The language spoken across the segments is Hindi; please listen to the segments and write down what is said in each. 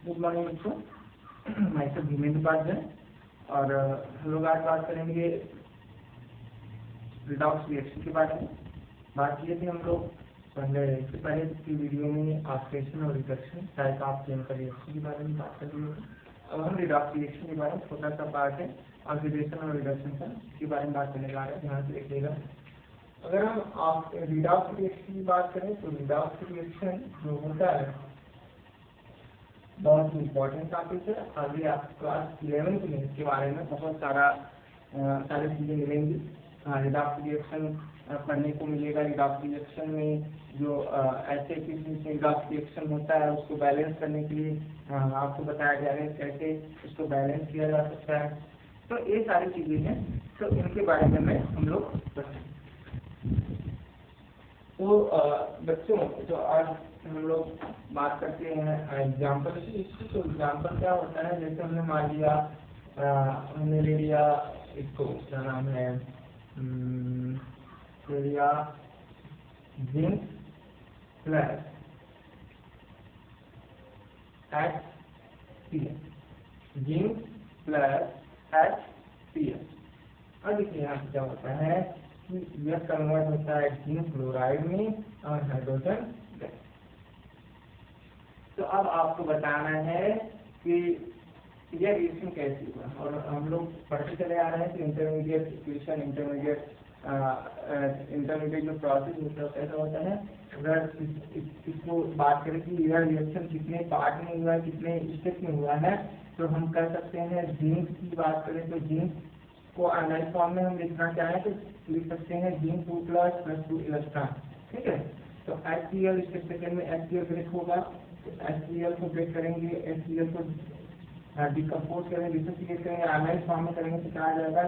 गुड मॉर्निंग बच्चों, मैं सब धीमेन्द्र उपाध्याय और हम लोग आज बात करेंगे रिडॉक्स रिएक्शन के बारे में। बात किए थे हम लोग इससे पहले की वीडियो में ऑक्सीडेशन और reduction type of chemical reaction के बारे में बात कर रहे थे। अब हम रिडॉक्स रिएक्शन के बारे में छोटा सा पार्ट है ऑक्सीडेशन और रिडक्शन का, इसके बारे में बात करने जा रहे हैं। ध्यान से देखिएगा। अगर हम रिडॉक्स रिएक्शन की बात करें तो रिडॉक्स रिएक्शन जो होता है बहुत इम्पोर्टेंट टॉपिक है। अभी आप क्लास 11 में इसके बारे में बहुत सारी चीज़ें मिलेंगी। रिडॉक्स रिएक्शन पढ़ने को मिलेगा। रिडॉक्स रिएक्शन में जो ऐसे किसी रिडॉक्स रिएक्शन होता है उसको बैलेंस करने के लिए आपको बताया जा रहा है कैसे उसको बैलेंस किया जा सकता है। तो ये सारी चीज़ें हैं, तो इनके बारे में हम लोग पढ़ेंगे। तो बच्चों जो आज हम लोग बात करते हैं एग्जाम्पल की, तो एग्जाम्पल क्या होता है, जैसे हमने मान लिया हमने ले लिया इसको क्या नाम है ले लिया zinc plus HCl, zinc plus HCl। और देखिए यहाँ क्या होता है कि यह कन्वर्ट होता है जिंक क्लोराइड में और हाइड्रोजन गैस। तो अब आपको बताना है कि यह रिएक्शन कैसी हुआ, और हम लोग पढ़ते चले आ रहे हैं कि इंटरमीडिएट इक्वेशन इंटरमीडिएट जो प्रोसेस होता है कैसा होता है। अगर इसको बात करें कि यह रिएक्शन कितने पार्ट में हुआ है, कितने स्टेप में हुआ है, तो हम कह सकते हैं जिंक की बात करें तो जिंक को आयनाइज फॉर्म में हम लिखना चाहें तो लिख सकते हैं जिंक 2 + 2 इलेक्ट्रॉन। ठीक है, तो HCl स्टेप सेकंड में HCl ब्रेक होगा, तो HCl को ब्रेक करेंगे, HCl को डिकम्पोज करेंगे, डिसोसिएट करेंगे, आयनाइज फॉर्म में करेंगे तो कहा जाएगा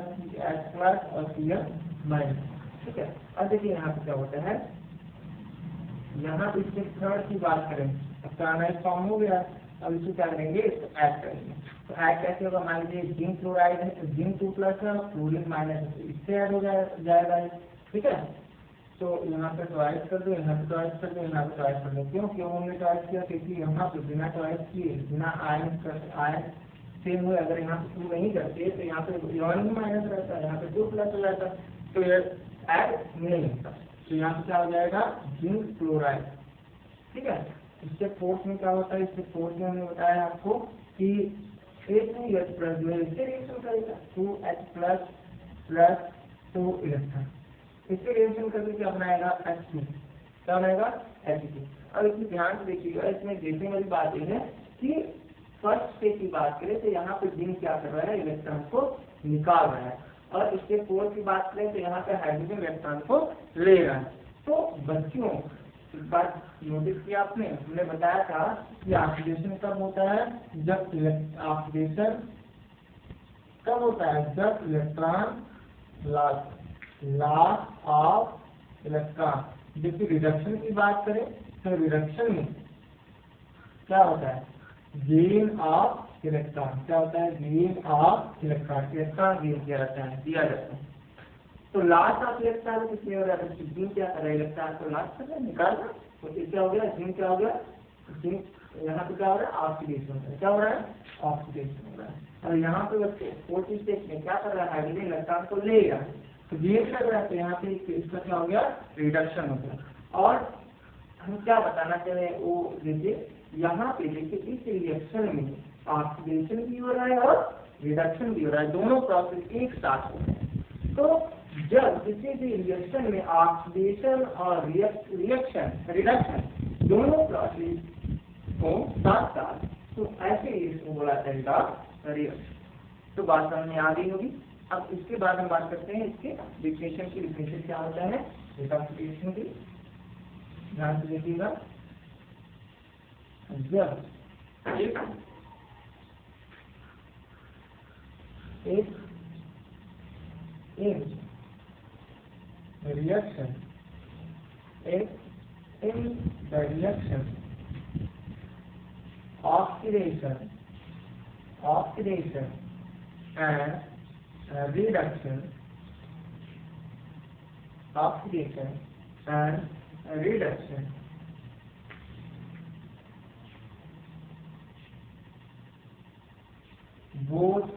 H+ और Cl-। ठीक है, अब देखिए यहाँ पे क्या होता है, यहाँ पे स्टेप थर्ड की बात करें, अब तो आयनाइज फॉर्म हो गया, अब इसको क्या करेंगे तो ऐड करेंगे। तो ऐड कैसे होगा, मान लीजिए जिंक क्लोराइड है तो जिंक 2+ है, क्लोरीन माइनस, इससे ऐड हो जाएगा। ठीक है, तो यहाँ पे चॉइस कर दो, यहाँ पे चॉइस कर दो, यहाँ पे चॉइस कर दो। क्यों हमने चॉइस किया, क्योंकि यहाँ पे बिना चॉइस किए बिना आयन सेम हुए अगर यहाँ पे 2 नहीं करते तो यहाँ पे 1 माइनस रहता है, यहाँ पे 2+ रहता है, तो ये ऐड नहीं होता। तो यहाँ पे क्या हो जाएगा जिंक क्लोराइड। ठीक है, इससे फोर्थ में क्या होता है, इससे फोर्थ में हमने बताया आपको कि H2H+ में इससे रिएक्शन करेगा 2H+ + 2 इलेक्ट्रॉन, इससे रिएक्शन करके क्या बनाएगा H2, क्या बनाएगा H2। और इसमें ध्यान से देखिएगा, इसमें देखने वाली बात यह है कि फर्स्ट स्टेप की बात करें तो यहाँ पे जिंक क्या कर रहा है, इलेक्ट्रॉन को निकाल रहा है, और इसके फोर्थ की बात करें तो यहाँ पे हाइड्रोजन इलेक्ट्रॉन को ले रहा है। तो बच्चों इस बात नोटिस किया आपने, हमने बताया था कि ऑक्सीडेशन कब होता है, जब ऑक्सीडेशन कब होता है, जब इलेक्ट्रॉन लॉस ऑफ इलेक्ट्रॉन। जबकि रिडक्शन की बात करें तो रिडक्शन में क्या होता है, गेन ऑफ इलेक्ट्रॉन। क्या होता है, gain of electron, electron gain किया जाता है, दिया जाता है। तो लॉस ऑफ इलेक्ट्रॉन कितने हो रहा है, जिंक क्या कर रहा है, इलेक्ट्रॉन को लॉस कर रहा है, निकाल रहा है। तो क्या हो गया, जिंक क्या हो गया, जिंक यहाँ पे क्या हो रहा है, ऑक्सीडेशन हो रहा है। क्या हो रहा है, ऑक्सीडेशन हो रहा है। और यहाँ पे बच्चे फोर्थ स्टेप में क्या कर रहा है, हाइड्रोजन इलेक्ट्रॉन को लेगा, तो गेन कर रहा है, तो यहाँ पे इसका क्या हो गया, रिडक्शन हो गया। और हम क्या बताना चाह रहे हैं वो देखिए, यहाँ पे देखिए इस रिएक्शन में ऑक्सीडेशन भी हो रहा है और रिडक्शन भी हो रहा है, दोनों प्रोसेस एक साथ हो रहे हैं। तो जब किसी भी रिएक्शन में ऑक्सीडेशन और रिडक्शन दोनों प्रोसेस हो साथ साथ, तो ऐसे रिएक्शन बोला जाएगा रिएक्शन। तो बात समझ में आ गई होगी। अब इसके बाद हम बात करते हैं इसके डिफिनेशन की। डिफिनेशन क्या होता है रिडक्शन की, ध्यान से देखिएगा। जब एक reaction in the reaction oxidation and reduction, oxidation and reduction both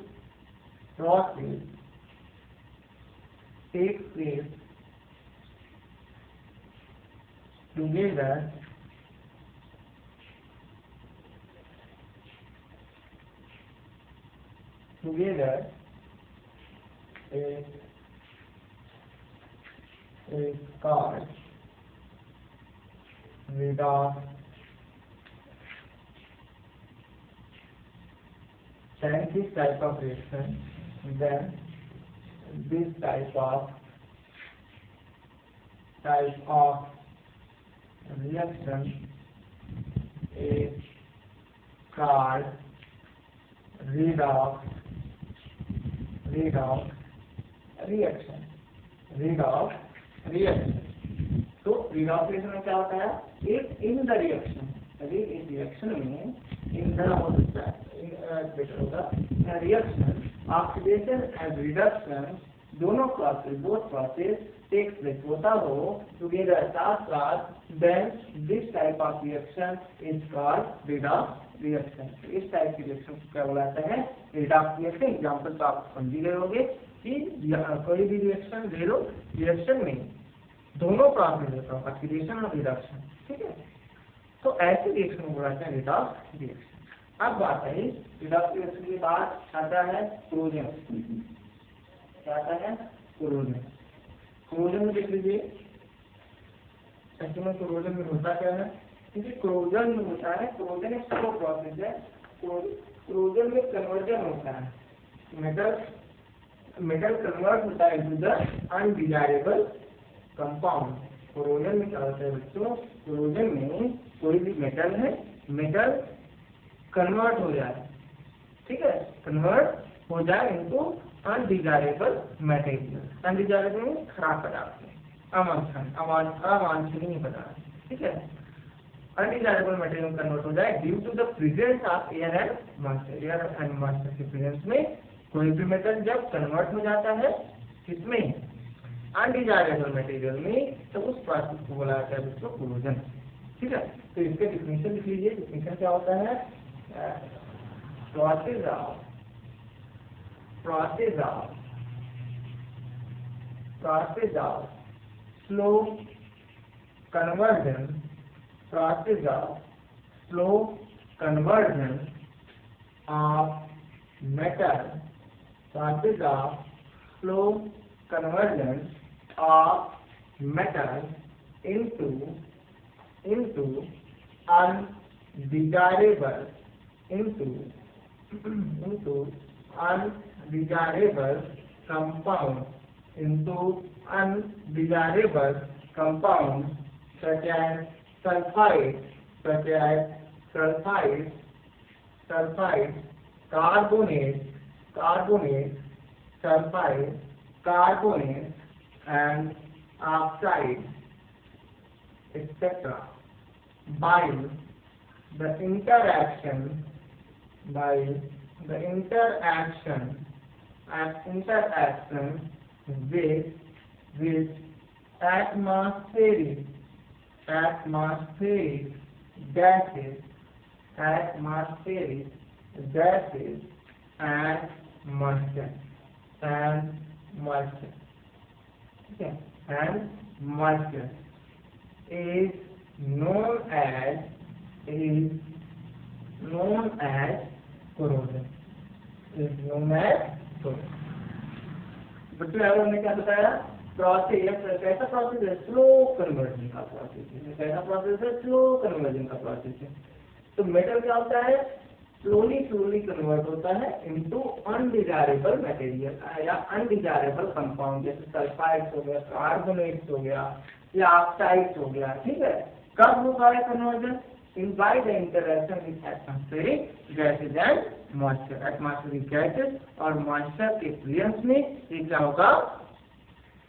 process take place together is called redox. Then this type of reaction, this type of reaction is called redox reaction. तो redox reaction में क्या होता है? एक इन द रिएक्शन, यदि इस रिएक्शन में इन द हो सकता है, बेटर होगा रिएक्शन ऑक्सीडेशन एंड रिडक्शन दोनों process, both process takes place होता हो टुगेदर साथ साथ, then this type of reaction is called redox reaction. इस टाइप की रिएक्शन को क्या बुलाते हैं? Redox reaction. एग्जांपल तो आप समझ गए होंगे कि कोई भी रिएक्शन ले लो, रिएक्शन में दोनों प्रोसेस होता है, ऑक्सीडेशन और रिडक्शन, ठीक है। तो ऐसे रिएक्शन को बुलाते हैं रिडॉक्स रिएक्शन। अब बात है रिडॉक्स रिएक्शन के बाद आता है कोरोजन। क्या आता है? कोरोजन। कोरोजन में देख लीजिए, एक्चुअली कोरोजन में होता क्या है? क्योंकि कोरोजन में होता है, कोरोजन एक स्लो प्रोसेस है। कोरोजन में कन्वर्जन होता है, मेटल कन्वर्ट होता है into the undesirable compound. Corrosion में क्या होता है बच्चों? कोरोजन में कोई भी मेटल है, मेटल कन्वर्ट हो जाए, ठीक है, कन्वर्ट हो जाए इनटू अनडिजायरेबल मटेरियल। अनडिजायरेबल खराब पदार्थ, अवांछनीय पदार्थ, ठीक है। अनडिजायरेबल मटेरियल कन्वर्ट हो जाए due to the presence of air and moisture. Air and moisture के प्रेजेंस में कोई भी मेटल जब कन्वर्ट हो जाता है किसमें? अनडिजायरेबल मटेरियल में, तो उस प्रोसेस को बोला जाता है उसको कोरोजन, ठीक है। तो इसके डिफिनेशन लिख लीजिए। डिफिनेशन क्या होता है? Process of slow conversion of metal, process of slow conversion of metal into undesirable compound such as sulfide, carbonate, sulfide, carbonate and oxide, etc. by the interaction with atmospheric gases and moisture. Okay. And moisture is known as corrosion. बच्चों यार हमने क्या बताया? प्रोसेस कैसा प्रोसेस है? स्लो कन्वर्जन का प्रोसेस है। कैसा प्रोसेस है? स्लो कन्वर्जन का प्रोसेस है। तो मेटल क्या होता है? स्लोली कन्वर्ट होता है इनटू अनडिजायरेबल मटेरियल या अनडिजायरेबल कंपाउंड, जैसे सल्फाइड्स हो गया, कार्बोनेट्स हो गया या ऑक्साइड्स हो गया, ठीक है। कब होगा ये conversion? In by the interaction with atmospheric gases and moisture. Atmospheric gases और मॉइस्चर के प्रेजेंस में ये क्या होगा?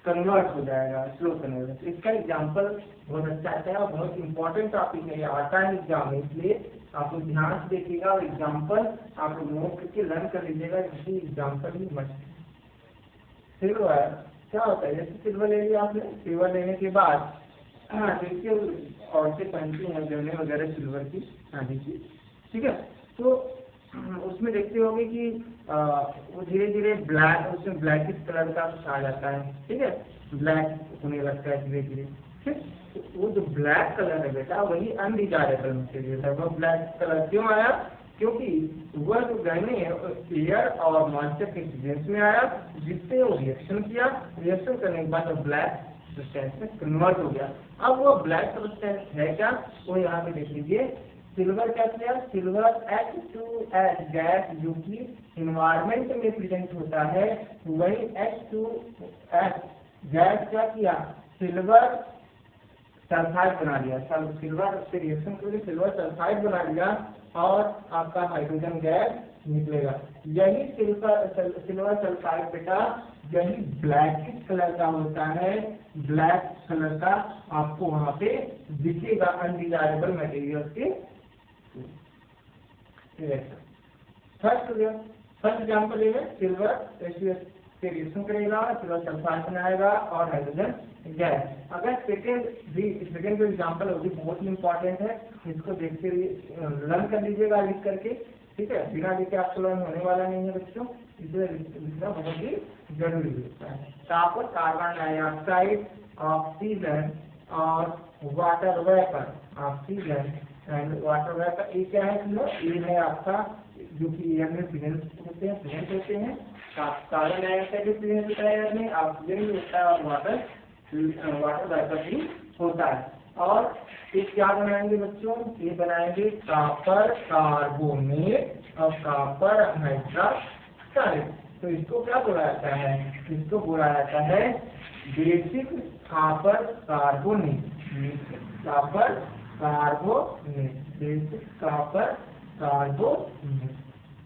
कन्वर्ट हो जाएगा, स्लो कन्वर्जन। इसका एग्जांपल बहुत अच्छा है और बहुत इंपॉर्टेंट टॉपिक है, ये आता है एग्जाम में, इसलिए आप लोग ध्यान से देखिएगा और एग्जांपल आप लोग नोट करके लर्न कर लीजिएगा। इसी एग्जांपल ही मत सिल्वर क्या होता है? जैसे सिल्वर ले लिया आपने, सिल्वर लेने के बाद देखिए औरतें पहनती हैं गहने वगैरह सिल्वर की, चांदी की, ठीक है। तो उसमें देखते होंगे कि वो धीरे धीरे ब्लैक, उसमें ब्लैकिश कलर का आ जाता है, ठीक है, ब्लैक होने लगता है धीरे धीरे। ठीक, तो वो जो ब्लैक कलर है बेटा वही अनडिजायरेबल मटेरियल है। वो ब्लैक कलर क्यों आया? क्योंकि वह जो गहने एयर और मॉइस्चर के एक्सपीरियंस में आया, जिससे वो रिएक्शन किया, रिएक्शन करने के बाद वो ब्लैक सब्सटेंस में कन्वर्ट हो गया। अब वो ब्लैक सब्सटेंस है क्या? वो यहाँ पे देख लीजिए, सिल्वर क्या किया? सिल्वर H2S गैस जो कि इन्वायरमेंट में प्रेजेंट होता है, वही H2S गैस क्या किया? सिल्वर सल्फाइड बना लिया। सिल्वर से रिएक्शन करके सिल्वर सल्फाइड बना लिया और आपका हाइड्रोजन गैस निकलेगा। यही सिल्वर सल्फाइड बेटा यही ब्लैक कलर का होता है, ब्लैक कलर का आपको वहां पे दिखेगा अनडिजायरेबल मटेरियल के। फर्स्ट एग्जाम्पल ये है, सिल्वर से रिएक्शन करेगा, सिल्वर सल्फाइड बनाएगा और हाइड्रोजन गैस। अगर सेकेंड जो एग्जाम्पल होगी बहुत ही इंपॉर्टेंट है, इसको देखते लर्न कर लीजिएगा लिख करके, ठीक है, बिना लिखे आपको लर्न होने वाला नहीं है बच्चों, इसे लिखना बहुत ही जरूरी होता है। ताप कार्बन डाइऑक्साइड, ऑक्सीजन और water vapour, oxygen and water vapour, ये क्या है? ये है आपका जो कि एयर में प्रेजेंट होते हैं। कार्बन डाइऑक्साइड भी प्रेजेंट होता है एयर में, ऑक्सीजन भी होता है और वाटर वेपर भी होता है। और ये क्या बनाएंगे बच्चों? ये बनाएंगे कॉपर कार्बोनेट और कॉपर हाइड्रोक्साइड। तो इसको क्या बोला जाता है? इसको बोला जाता है basic copper carbonate, copper carbonate, basic copper carbonate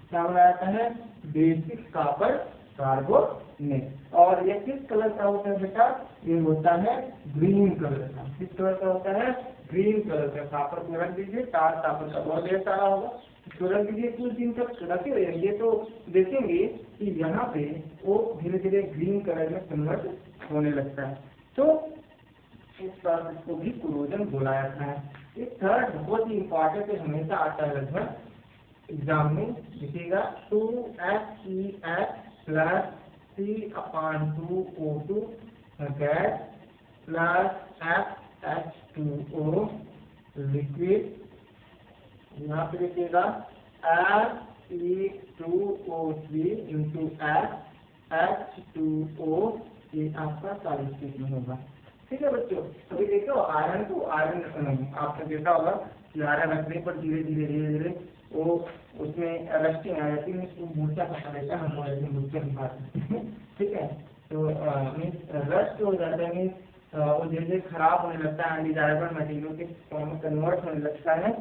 क्या बोला जाता है? Basic copper carbonate. और ये किस कलर का होता है बेटा? ये होता है ग्रीन कलर का। किस कलर का होता है? ग्रीन कलर का। कॉपर को रख दीजिए, कॉपर का बहुत ढेर सारा होगा, इसको रख दीजिए, कुछ दिन तक रखे रहेंगे तो देखेंगे कि यहाँ पे वो धीरे धीरे ग्रीन कलर में कन्वर्ट होने लगता है। तो इस प्रोसेस को भी कोरोजन बोला जाता है। ये थर्ड बहुत ही इंपॉर्टेंट है, हमेशा आता है लगभग एग्जाम में, लिखिएगा 2HES plus C/2O2 gas plus FH2O liquid, यहाँ पे लिखिएगा Fe2O3 इंटू H2O, ये आपका सॉलिड स्टेट में होगा। ठीक है बच्चों, अभी देखो आयरन को, आयरन आपने देखा होगा कि आयरन रखने पर धीरे धीरे वो उसमें रस्टिंग आ जाती है, उसको मूर्छा पता रहता है, हम मूर्छा की बात करते हैं। ठीक है, तो मीन्स रस्ट हो जाता है, मीन्स वो धीरे धीरे खराब होने लगता है, अनडिजायरेबल मटेरियल के फॉर्म में कन्वर्ट होने लगता है।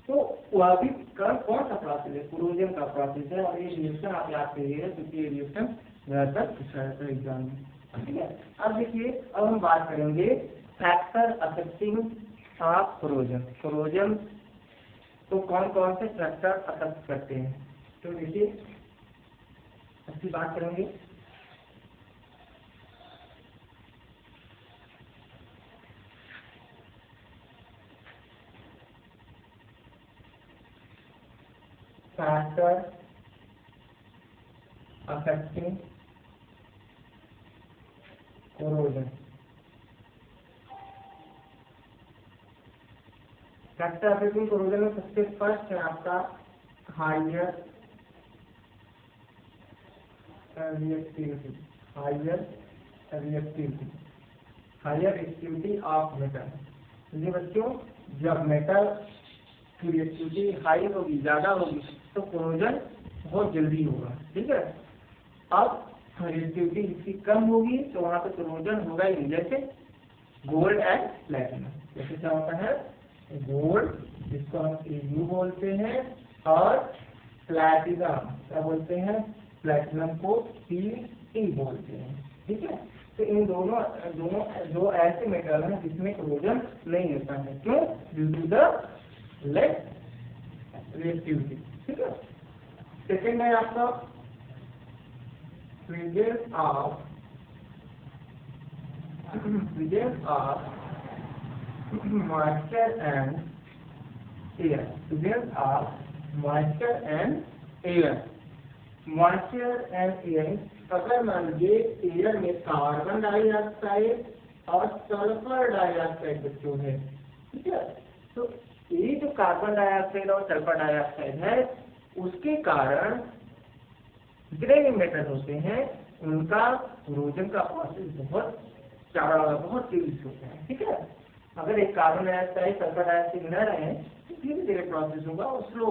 तो वह भी कौन सा प्रोसेस है? कोरोजन का प्रोसेस है। और ये रिएक्शन आप याद करिएगा क्योंकि ये रिएक्शन ज्यादातर पूछा जाता है एग्जाम में। ठीक है, अब देखिए, अब हम बात करेंगे factor affecting of corrosion. Corrosion तो कौन कौन से फैक्टर अफेक्ट करते हैं? तो देखिए, अच्छी बात करेंगे। Factor affecting corrosion. Factor affecting corrosion में सबसे फर्स्ट है आपका higher reactivity, higher reactivity of metal. ये बच्चों, जब मेटल की रिएक्टिविटी हाई होगी, ज्यादा होगी, तो कोरोजन बहुत जल्दी होगा। ठीक है, अब रिएक्टिविटी जिसकी कम होगी तो वहां पे कोरोजन होगा ही नहीं। जैसे गोल्ड एंड प्लैटिनम, जैसे क्या होता है? गोल्ड जिसको हम Au बोलते हैं और प्लैटिनम क्या बोलते हैं? प्लैटिनम को Pe बोलते हैं। ठीक है, तो इन दोनों दो ऐसे मेटल हैं जिसमें कोरोजन नहीं होता है। क्यों? Due to the less reactivity. ठीक है, सेकेंड है आपका presence of moisture and air, presence of moisture and air, moisture and air. अगर मान लीजिए एयर में कार्बन डाइऑक्साइड और सल्फर डाइऑक्साइड बच्चों है, ठीक है, तो ये जो कार्बन डाइऑक्साइड और सल्फर डाइऑक्साइड है उसके कारण जितने भी मेटल होते हैं उनका कोरोजन का प्रोसेस बहुत तेजी से होता है, ठीक है। अगर एक कार्बन डाइऑक्साइड सल्फर डाइऑक्साइड न रहे तो धीरे धीरे प्रोसेस होगा और स्लो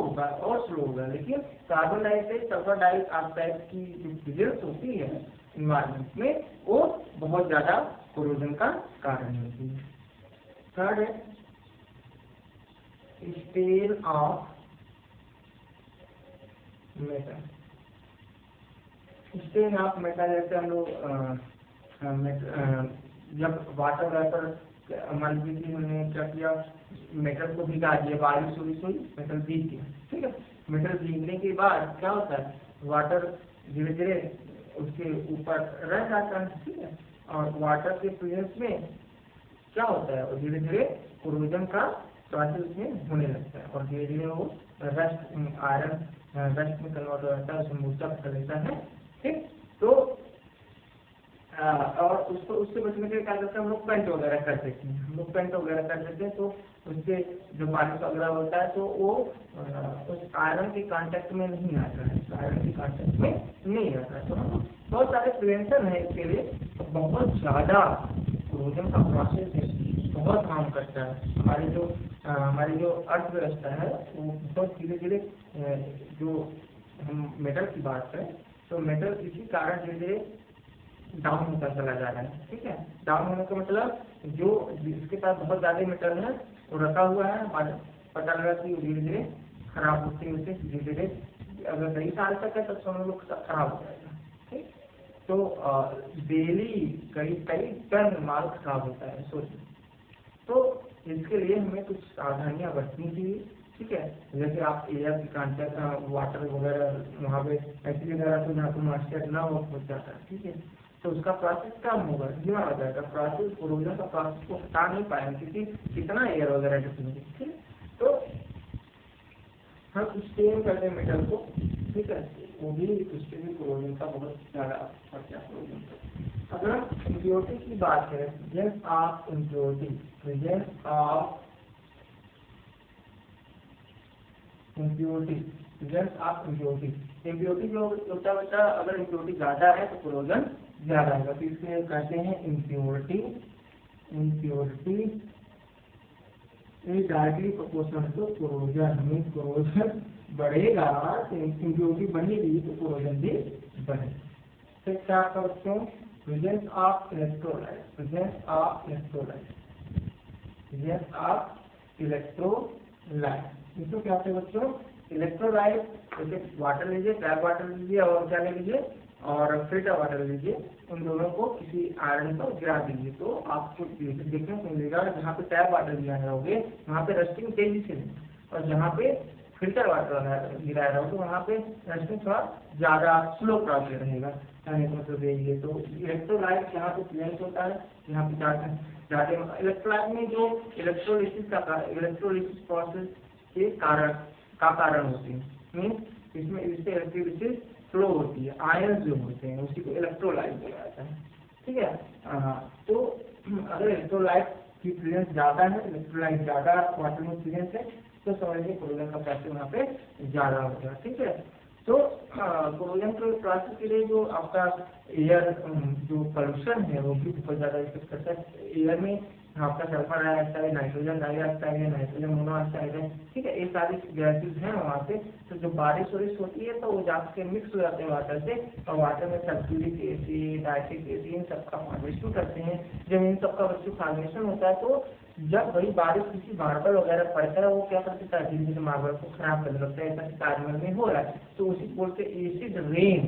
होगा, लेकिन कार्बन डाइऑक्साइड सल्फर डाइऑक्साइड की जो प्रेजेंस होती है इन्वायरमेंट में वो बहुत ज्यादा कोरोजन का कारण होती है। थर्ड है stain of metal. Stain of metal जैसे हम लोग जब वाटर वेपर मान लीजिए कि हमने क्या किया, मेटल को भिगा दिया, बारिश हुई मेटल भीग गया, ठीक है। मेटल भीगने के बाद क्या होता है, वाटर धीरे धीरे उसके ऊपर रह जाता है, ठीक है। और वाटर के प्रेजेंस में क्या होता है, और धीरे धीरे कोरोजन का प्रोसेस में होने लगता है और धीरे धीरे वो रस्ट आयरन रस्ट में कन्वर्ट हो जाता है, उसमें ऊर्जा कर लेता है, ठीक। तो और उसको उससे बचने के लिए क्या करते हैं हम लोग, पेंट वगैरह कर देते हैं, हम लोग पेंट वगैरह कर देते हैं, तो उससे जो बारिश वगैरह होता है तो वो उस आयरन के कांटेक्ट में नहीं आता है, आयरन के कांटेक्ट में नहीं आता है। तो बहुत सारे प्रिवेंशन है इसके लिए, तो बहुत ज़्यादा कोरोजन का प्रोसेस है, बहुत काम करता है। हमारी जो अर्थव्यवस्था है वो बहुत धीरे धीरे, जो हम मेटल की बात करें तो मेटल इसी कारण धीरे धीरे डाउन होता चला जा रहा है, ठीक है। डाउन होने का मतलब जो जिसके पास बहुत ज्यादा मेटल है वो रखा हुआ है, पता लगा कि धीरे धीरे खराब होते होते धीरे धीरे, अगर कई साल तक है तब समझ लो खराब हो जाएगा, ठीक। तो डेली कई टन माल खराब होता है, सोचिए। तो इसके लिए हमें कुछ सावधानियां बरतनी चाहिए, ठीक है। जैसे आप एयर की कांटेक्ट वाटर वगैरह वहाँ पे ऐसी जगह तो जहाँ पे मॉइस्चर ना हो जाता है, ठीक है। तो उसका प्रोसेस कम होगा, धीमा हो जाएगा प्रोसेस, कोरोजन का प्रोसेस को हटा नहीं पाएंगे क्योंकि कितना एयर वगैरह ढकेंगे, ठीक। तो हम स्टेन करते हैं मेटल को, ठीक है, वो भी उसके भी कोरोजन का बहुत ज्यादा खर्चा कोरोजन का। अगर हम इम्प्योरिटी की बात करें, presence of impurity, presence of impurity जो होता है, अगर इम्प्योरिटी ज्यादा है तो कोरोजन ज्यादा होगा, तो इसलिए कहते हैं impurity is directly proportional to corrosion. Mean corrosion बढ़ेगा तो इम्प्योरिटी बढ़ेगी तो कोरोजन भी बढ़ेगा। फिर क्या करते हैं, प्रेजेंस ऑफ इलेक्ट्रोलाइट, इसको क्या होते हैं बच्चों, इलेक्ट्रोलाइट। जैसे वाटर लीजिए, टैप वाटर लीजिए और क्या ले लीजिए, और फिल्टर वाटर लीजिए, उन दोनों को किसी आयरन पर गिरा दीजिए तो आपको देखने को मिलेगा जहाँ पे टैप वाटर गिराए रहोगे वहाँ पे रस्टिंग तेजी से नहीं, और जहाँ पे फिल्टर वाटर गिराए रहोगे वहाँ पे रस्टिंग थोड़ा ज़्यादा स्लो प्रोसेस रहेगा। कहने का मतलब यही है। तो इलेक्ट्रोलाइट यहाँ पे प्रेजेंट होता है, यहाँ पे जाते इलेक्ट्रोलाइट में जो इलेक्ट्रोलिसिस प्रोसेस के कारण होती है, मीन्स इसमें इससे इलेक्ट्रिसिटी फ्लो होती है, आयन जो होते हैं उसी को इलेक्ट्रोलाइट बोला जाता है, ठीक है। तो अगर इलेक्ट्रोलाइट की प्रेजेंस ज्यादा है, इलेक्ट्रोलाइट ज्यादा वाटर में प्रेजेंस है तो समझिए कोरोजन का प्रोसेस वहाँ पे ज्यादा होगा, ठीक है। तो कोरोजन के प्रोसेस के लिए जो आपका एयर जो पोल्यूशन है वो भी बहुत ज्यादा इफेक्ट करता है। एयर में आपका सल्फर डाइऑक्साइड, नाइट्रोजन डाइऑक्साइड है, नाइट्रोजन मोनोऑक्साइड है, ठीक है, ये सारी गैसेज हैं वहाँ पे। तो जो बारिश होती है तो वो जाके मिक्स हो जाते हैं वाटर से, और वाटर में सल्फ्यूरिक एसिड, नाइट्रिक एसिड, इन सबका फॉर्मेशन करते हैं। जब इन सबका बच्चों फॉर्मेशन होता है तो जब वही बारिश किसी मार्बल वगैरह पड़ता है वो क्या करता है, धीरे धीरे मार्बल को खराब करने लगता है, ऐसा ताजमहल में हो रहा है, तो उसी बोलते एसिड रेन।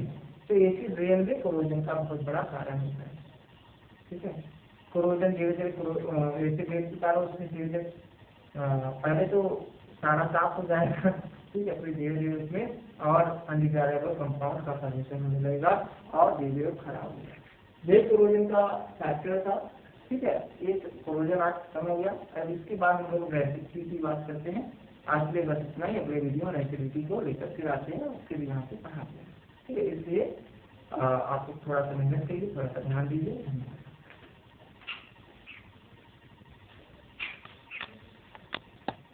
तो एसिड रेन भी कोरोजन का बहुत बड़ा कारण होता है, ठीक है। कोरोजन धीरे धीरे एसिड रेन के कारण उसमें धीरे धीरे पहले तो सारा साफ हो जाएगा, ठीक है, फिर धीरे धीरे उसमें और अनडिजायरेबल कंपाउंड का फॉर्मेशन होने लगेगा और धीरे धीरे खराब हो जाएगा। ये कोरोजन का फैक्टर था, ठीक है। ये कोरोजन आज खत्म हो गया। अब इसके बाद हम लोग रेसिपी की बात करते हैं। आज के लिए बस इतना ही। अगले वीडियो में एक्टिविटी को लेकर फिर आते हैं, उसके लिए यहाँ से पढ़ाते हैं। ठीक है, इसलिए आपको थोड़ा सा मेहनत करिए, थोड़ा सा ध्यान दीजिए। धन्यवाद।